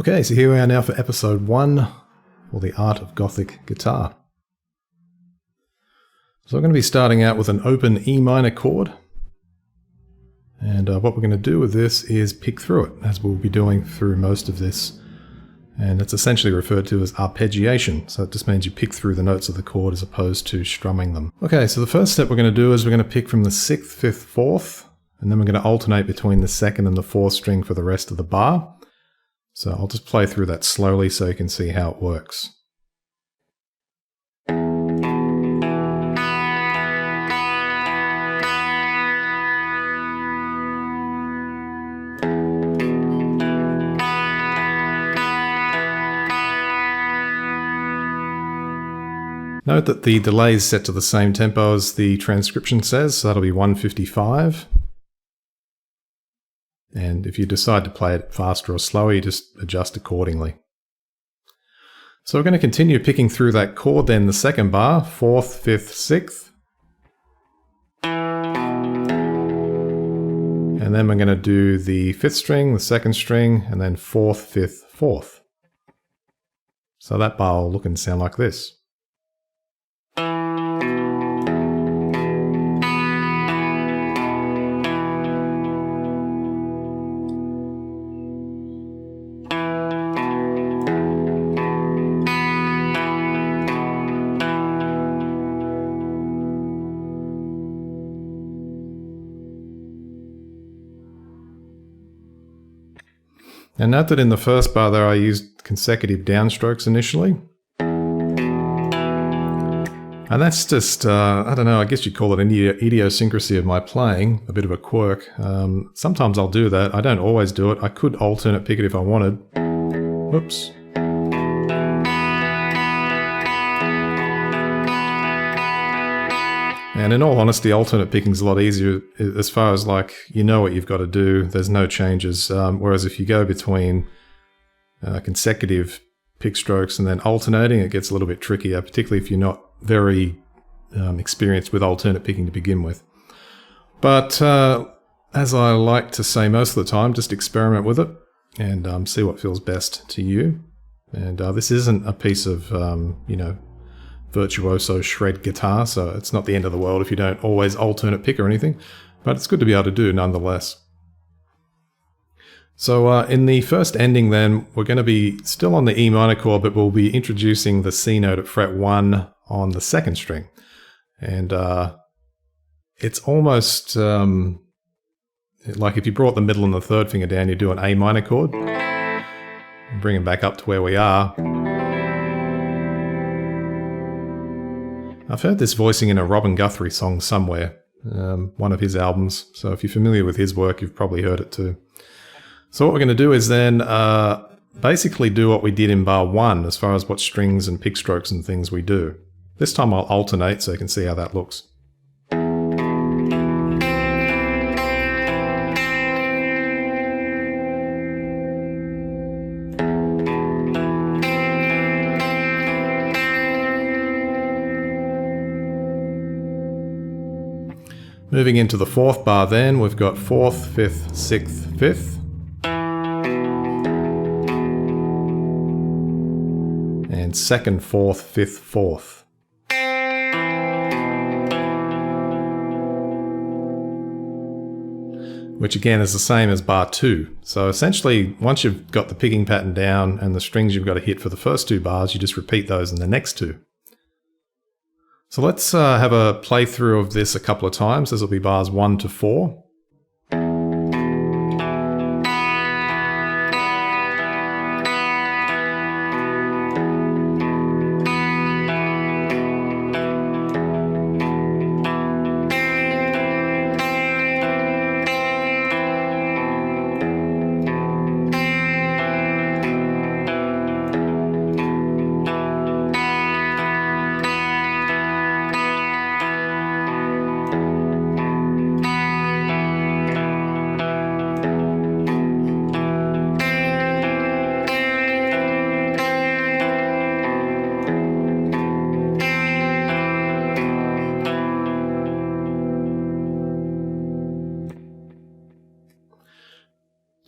Okay, so here we are now for episode 1 for the Art of Gothic Guitar. So I'm going to be starting out with an open E minor chord. And what we're going to do with this is pick through it, as we'll be doing through most of this. And it's essentially referred to as arpeggiation. So it just means you pick through the notes of the chord as opposed to strumming them. Okay, so the first step we're going to do is we're going to pick from the 6th, 5th, 4th, and then we're going to alternate between the 2nd and the 4th string for the rest of the bar. So I'll just play through that slowly so you can see how it works. Note that the delay is set to the same tempo as the transcription says, so that'll be 155. And if you decide to play it faster or slower, you just adjust accordingly. So we're going to continue picking through that chord then, the 2nd bar, 4th, 5th, 6th. And then we're going to do the 5th string, the 2nd string, and then 4th, 5th, 4th. So that bar will look and sound like this. And note that in the first bar there I used consecutive downstrokes initially. And that's just, I don't know, I guess you'd call it an idiosyncrasy of my playing, a bit of a quirk. Sometimes I'll do that. I don't always do it. I could alternate pick it if I wanted. Whoops. And in all honesty, alternate picking is a lot easier as far as like, you know what you've got to do. There's no changes. Whereas if you go between consecutive pick strokes and then alternating, it gets a little bit trickier, particularly if you're not very experienced with alternate picking to begin with. But as I like to say most of the time, just experiment with it and see what feels best to you. And this isn't a piece of, you know, virtuoso shred guitar, so it's not the end of the world if you don't always alternate pick or anything, but it's good to be able to do nonetheless. So in the first ending then, we're going to be still on the E minor chord, but we'll be introducing the C note at fret 1 on the 2nd string. And it's almost like if you brought the middle and the 3rd finger down, you do an A minor chord, and bring it back up to where we are. I've heard this voicing in a Robin Guthrie song somewhere, one of his albums, so if you're familiar with his work, you've probably heard it too. So what we're going to do is then basically do what we did in bar 1 as far as what strings and pick strokes and things we do. This time I'll alternate so you can see how that looks. Moving into the 4th bar then, we've got 4th, 5th, 6th, 5th. And 2nd, 4th, 5th, 4th. Which again is the same as bar 2. So essentially, once you've got the picking pattern down and the strings you've got to hit for the first 2 bars, you just repeat those in the next 2. So let's have a playthrough of this a couple of times. This will be bars 1 to 4.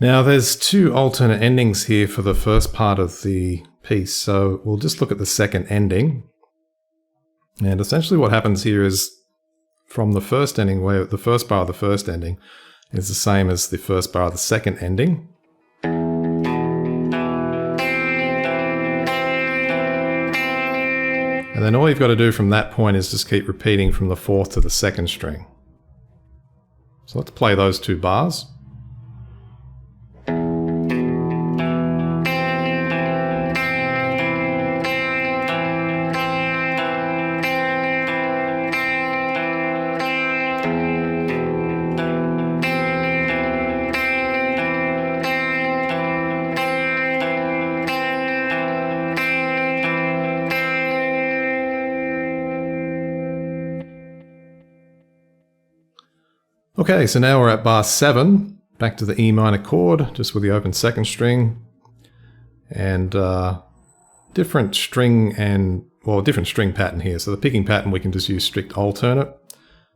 Now there's two alternate endings here for the first part of the piece, so we'll just look at the second ending. And essentially what happens here is from the first ending, where the first bar of the first ending is the same as the first bar of the second ending. And then all you've got to do from that point is just keep repeating from the fourth to the second string. So let's play those two bars. Okay, so now we're at bar 7, back to the E minor chord, just with the open second string, and different string pattern here. So the picking pattern, we can just use strict alternate.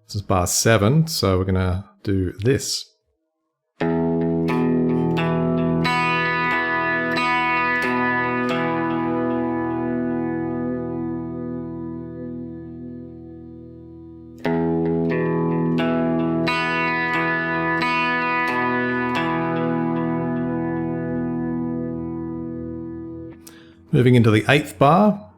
This is bar 7, so we're going to do this. Moving into the 8th bar.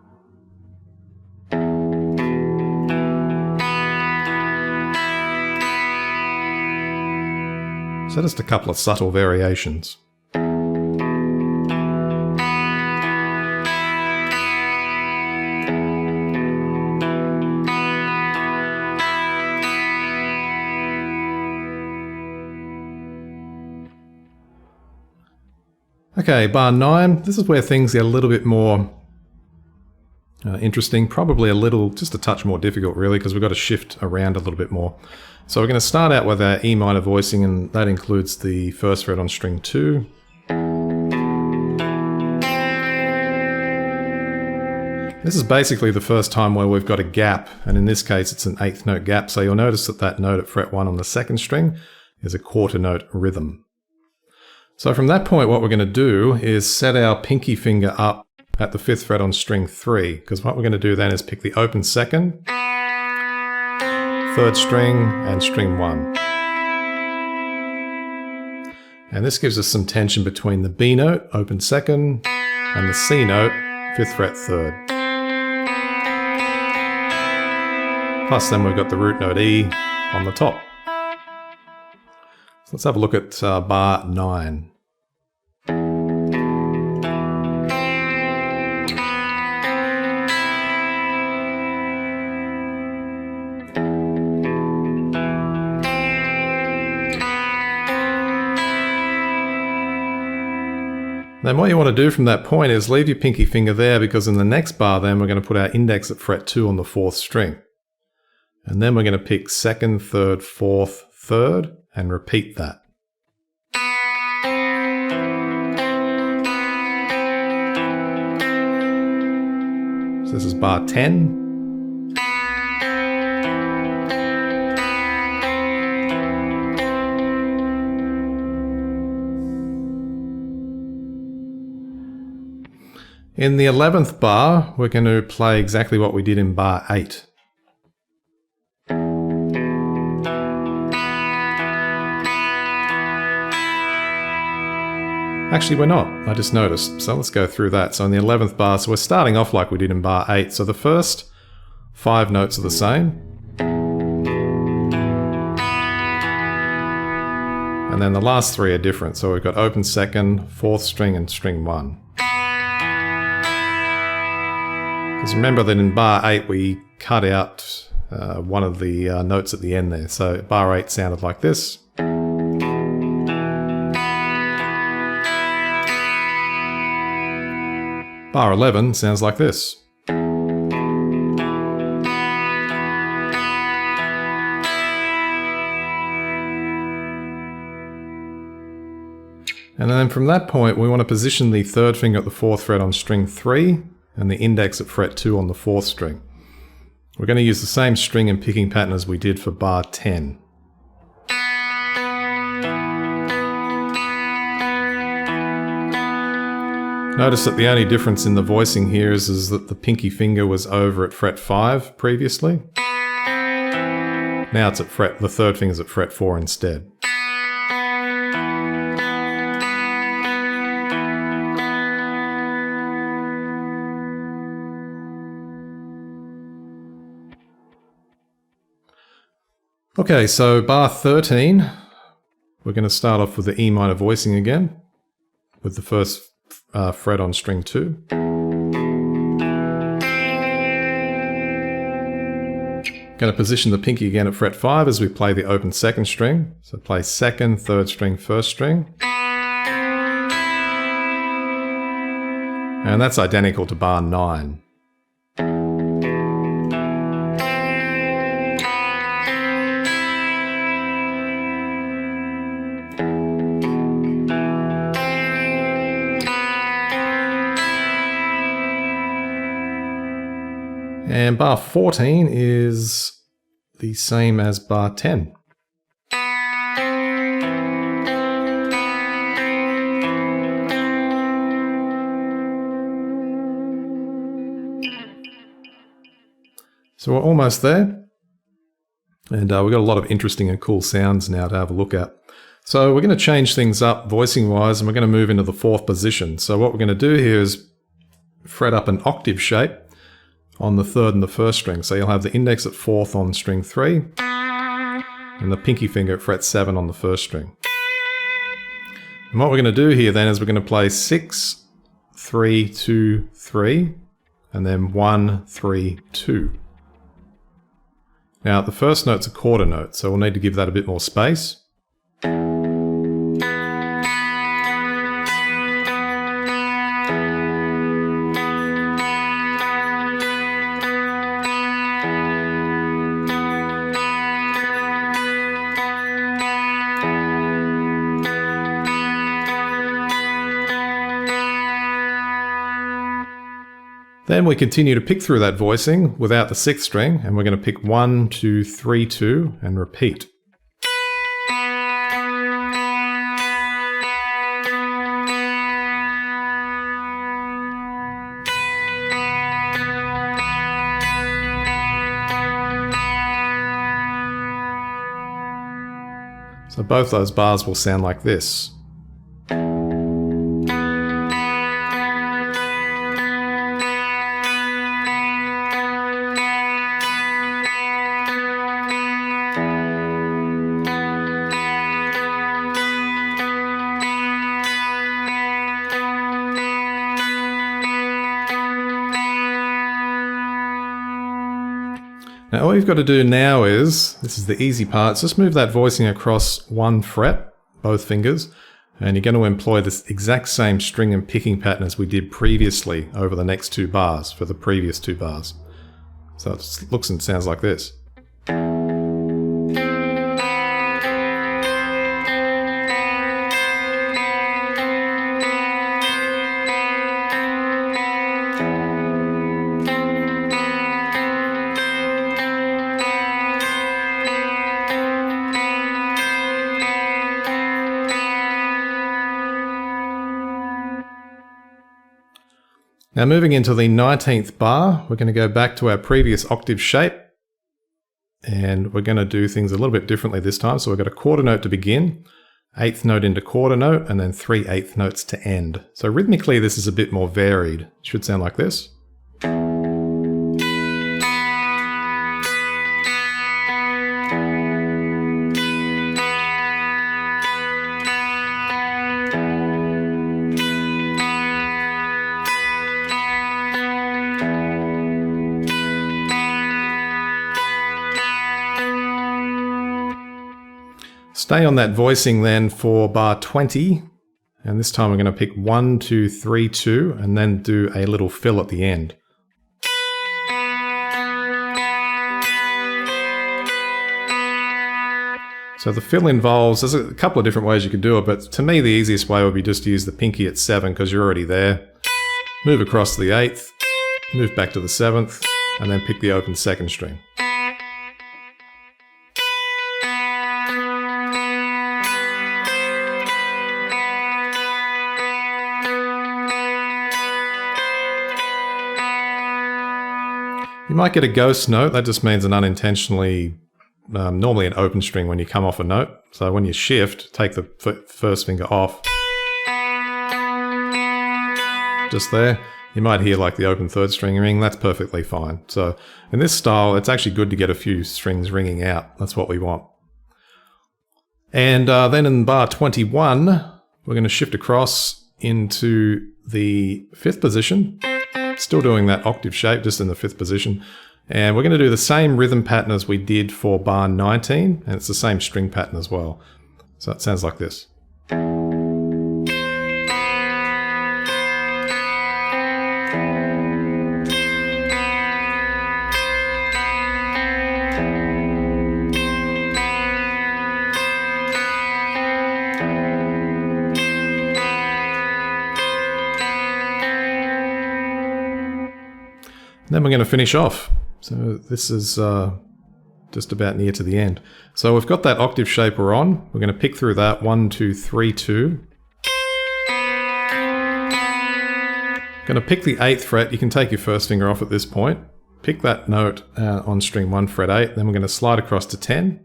So just a couple of subtle variations. Okay, bar 9, this is where things get a little bit more interesting, probably just a touch more difficult really, because we've got to shift around a little bit more. So we're going to start out with our E minor voicing, and that includes the first fret on string 2. This is basically the first time where we've got a gap, and in this case it's an 8th note gap, so you'll notice that that note at fret 1 on the second string is a quarter note rhythm. So from that point, what we're going to do is set our pinky finger up at the 5th fret on string 3, because what we're going to do then is pick the open second, 3rd string, and string 1. And this gives us some tension between the B note, open second, and the C note, 5th fret 3rd. Plus then we've got the root note E on the top. So let's have a look at bar 9. Then what you want to do from that point is leave your pinky finger there, because in the next bar then we're going to put our index at fret 2 on the 4th string. And then we're going to pick 2nd, 3rd, 4th, 3rd, and repeat that. So this is bar 10. In the 11th bar, we're going to play exactly what we did in bar 8. Actually, we're not. I just noticed. So let's go through that. So in the 11th bar, so we're starting off like we did in bar 8. So the first 5 notes are the same. And then the last 3 are different. So we've got open second, 4th string, and string 1. Because remember that in bar 8 we cut out one of the notes at the end there. So bar 8 sounded like this. Bar 11 sounds like this. And then from that point we want to position the 3rd finger at the 4th fret on string 3 and the index at fret 2 on the 4th string. We're going to use the same string and picking pattern as we did for bar 10. Notice that the only difference in the voicing here is that the pinky finger was over at fret 5 previously. Now it's at the third finger's at fret 4 instead. Okay, so bar 13, we're going to start off with the E minor voicing again, with the first fret on string 2. Going to position the pinky again at fret 5 as we play the open second string. So play second, third string, first string. And that's identical to bar 9. And bar 14 is the same as bar 10. So we're almost there. And we've got a lot of interesting and cool sounds now to have a look at. So we're going to change things up voicing wise, and we're going to move into the 4th position. So what we're going to do here is fret up an octave shape on the 3rd and the 1st string. So you'll have the index at 4th on string 3 and the pinky finger at fret 7 on the 1st string. And what we're going to do here then is we're going to play 6, 3, 2, 3 and then 1, 3, 2. Now the first note's a quarter note, so we'll need to give that a bit more space. Then we continue to pick through that voicing without the 6th string, and we're going to pick 1, 2, 3, 2, and repeat. So both those bars will sound like this. Now all you've got to do now is, this is the easy part, just move that voicing across 1 fret, both fingers, and you're going to employ this exact same string and picking pattern as we did previously over the next 2 bars for the previous 2 bars. So it looks and sounds like this. Now moving into the 19th bar, we're going to go back to our previous octave shape, and we're going to do things a little bit differently this time. So we've got a quarter note to begin, 8th note into quarter note, and then 3 8th notes to end. So rhythmically this is a bit more varied. It should sound like this. Stay on that voicing then for bar 20, and this time we're going to pick 1, 2, 3, 2, and then do a little fill at the end. So the fill involves, there's a couple of different ways you could do it, but to me the easiest way would be just to use the pinky at 7 because you're already there. Move across to the 8th, move back to the 7th, and then pick the open 2nd string. You might get a ghost note. That just means an unintentionally, normally an open string when you come off a note. So when you shift, take the first finger off. Just there. You might hear like the open third string ring. That's perfectly fine. So in this style, it's actually good to get a few strings ringing out. That's what we want. And then in bar 21, we're going to shift across into the 5th position. Still doing that octave shape, just in the 5th position. And we're going to do the same rhythm pattern as we did for bar 19, and it's the same string pattern as well. So it sounds like this. Then we're going to finish off. So this is just about near to the end. So we've got that octave shape we're on. We're going to pick through that 1, 2, 3, 2. Going to pick the 8th fret. You can take your first finger off at this point. Pick that note on string 1, fret 8. Then we're going to slide across to 10.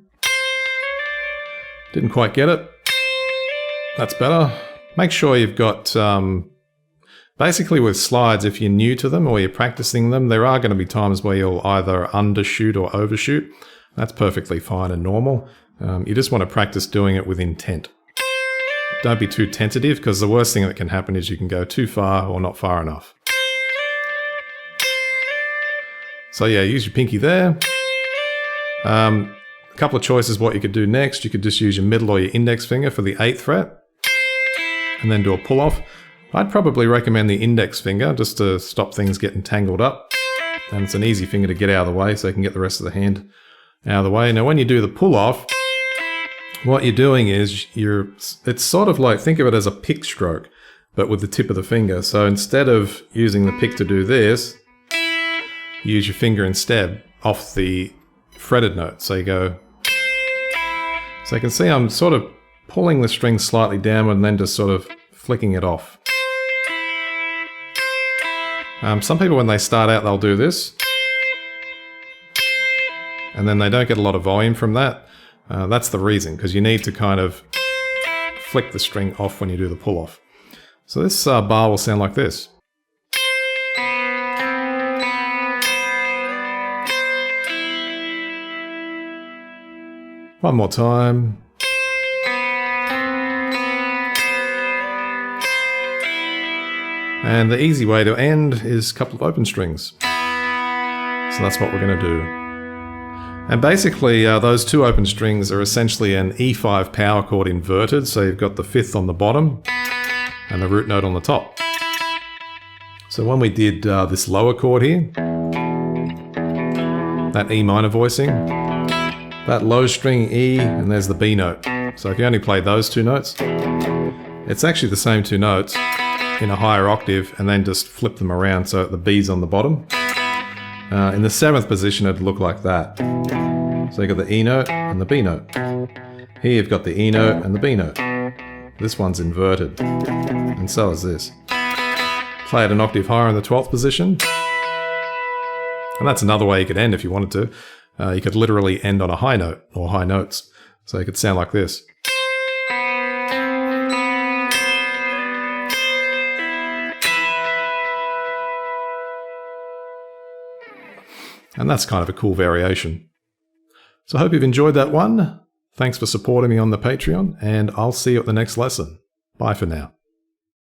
Didn't quite get it. That's better. Make sure you've got... basically with slides, if you're new to them or you're practicing them, there are going to be times where you'll either undershoot or overshoot. That's perfectly fine and normal. You just want to practice doing it with intent. Don't be too tentative, because the worst thing that can happen is you can go too far or not far enough. So yeah, use your pinky there. A couple of choices what you could do next. You could just use your middle or your index finger for the 8th fret and then do a pull off. I'd probably recommend the index finger just to stop things getting tangled up. And it's an easy finger to get out of the way so you can get the rest of the hand out of the way. Now when you do the pull off, what you're doing is it's sort of like, think of it as a pick stroke, but with the tip of the finger. So instead of using the pick to do this, use your finger instead off the fretted note. So you go, so you can see I'm sort of pulling the string slightly downward and then just sort of flicking it off. Some people, when they start out, they'll do this. And then they don't get a lot of volume from that. That's the reason, because you need to kind of flick the string off when you do the pull off. So this bar will sound like this. One more time. And the easy way to end is a couple of open strings. So that's what we're going to do. And basically those 2 open strings are essentially an E5 power chord inverted. So you've got the 5th on the bottom and the root note on the top. So when we did this lower chord here, that E minor voicing, that low string E, and there's the B note. So if you only play those 2 notes, it's actually the same 2 notes in a higher octave, and then just flip them around so the B's on the bottom. In the 7th position, it'd look like that. So you've got the E note and the B note. Here you've got the E note and the B note. This one's inverted, and so is this. Play it an octave higher in the 12th position. And that's another way you could end if you wanted to. You could literally end on a high note, or high notes. So you could sound like this. And that's kind of a cool variation. So I hope you've enjoyed that one. Thanks for supporting me on the Patreon, and I'll see you at the next lesson. Bye for now.